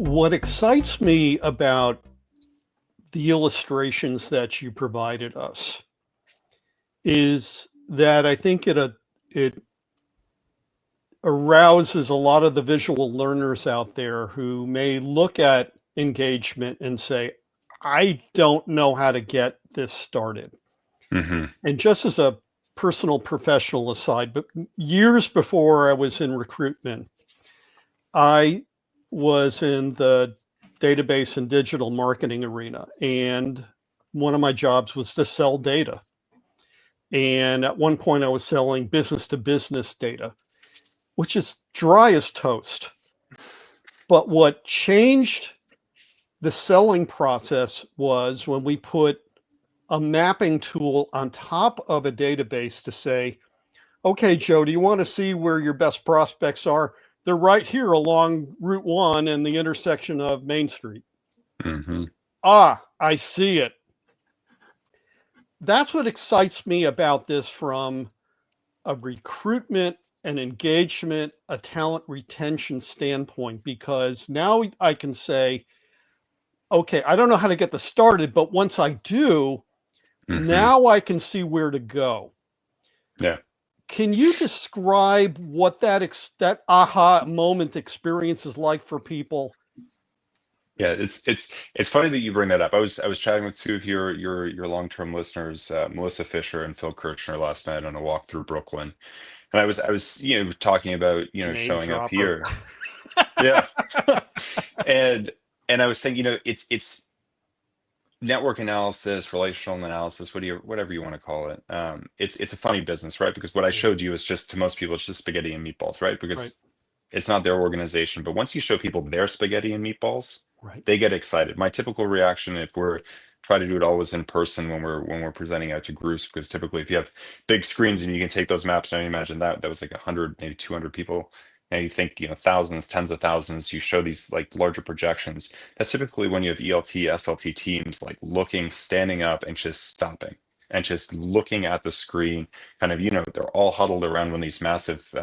What excites me about the illustrations that you provided us is that I think it arouses a lot of the visual learners out there who may look at engagement and say, I don't know how to get this started. Hmm. And just as a personal professional aside, but years before I was in recruitment, I was in the database and digital marketing arena, and one of my jobs was to sell data. And at one point, I was selling business to business data, which is dry as toast. But what changed the selling process was when we put a mapping tool on top of a database to say, okay, Joe, do you want to see where your best prospects are? They're right here along Route 1 and the intersection of Main Street. Hmm. Ah, I see it. That's what excites me about this from a recruitment, an engagement, a talent retention standpoint, because now I can say, okay, I don't know how to get this started, but once I do, Hmm. now I can see where to go. Yeah. Can you describe what that aha moment experience is like for people? Yeah. It's funny that you bring that up. I was chatting with two of your long-term listeners, Melissa Fisher and Phil Kirchner, last night on a walk through Brooklyn, and I was talking about Name showing up dropper. here. Yeah. and and I was saying it's network analysis, relational analysis, whatever you want to call it. It's a funny business, right? Because what I Yeah, showed you is just, to most people, it's just spaghetti and meatballs, right? right, Because it's not their organization. But once you show people their spaghetti and meatballs, right. they get excited. My typical reaction, if we're try to do it always in person when we're presenting out to groups, because typically if you have big screens and you can take those maps, now you imagine that was like 100, maybe 200 people. Now you think, thousands, tens of thousands, you show these like larger projections. That's typically when you have ELT, SLT teams like looking, standing up and just stopping and just looking at the screen, kind of, they're all huddled around one of these massive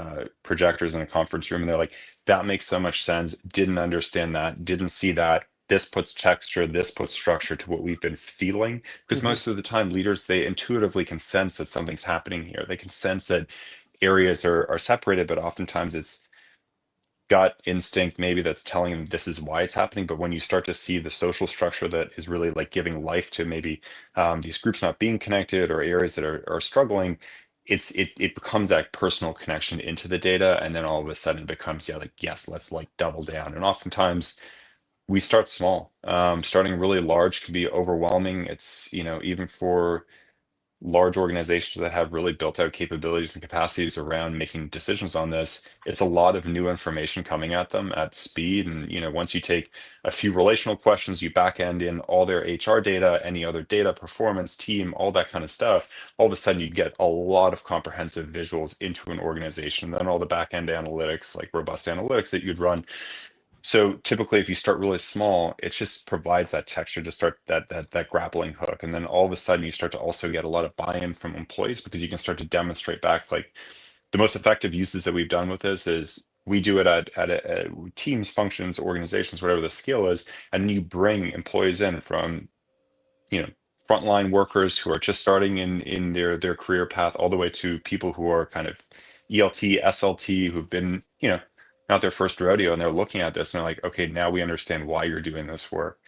projectors in a conference room. And they're like, that makes so much sense. Didn't understand that. Didn't see that. This puts texture, this puts structure to what we've been feeling. Because Mhm. most of the time, leaders, they intuitively can sense that something's happening here. They can sense that areas are separated, but oftentimes it's gut instinct maybe that's telling them this is why it's happening. But when you start to see the social structure that is really like giving life to maybe these groups not being connected or areas that are struggling, it becomes that personal connection into the data, and then all of a sudden it becomes, yeah, like, yes, let's like double down. And oftentimes we start small. Starting really large can be overwhelming. It's, even for large organizations that have really built out capabilities and capacities around making decisions on this, it's a lot of new information coming at them at speed. And, once you take a few relational questions, you back end in all their HR data, any other data, performance, team, all that kind of stuff, all of a sudden you get a lot of comprehensive visuals into an organization. Then all the back end analytics, like robust analytics that you'd run. So typically, if you start really small, it just provides that texture to start that grappling hook, and then all of a sudden you start to also get a lot of buy-in from employees, because you can start to demonstrate back. Like, the most effective uses that we've done with this is we do it at teams, functions, organizations, whatever the skill is, and then you bring employees in from you know frontline workers who are just starting in their career path, all the way to people who are kind of ELT, SLT, who've been not their first rodeo, and they're looking at this and they're like, okay, now we understand why you're doing this work.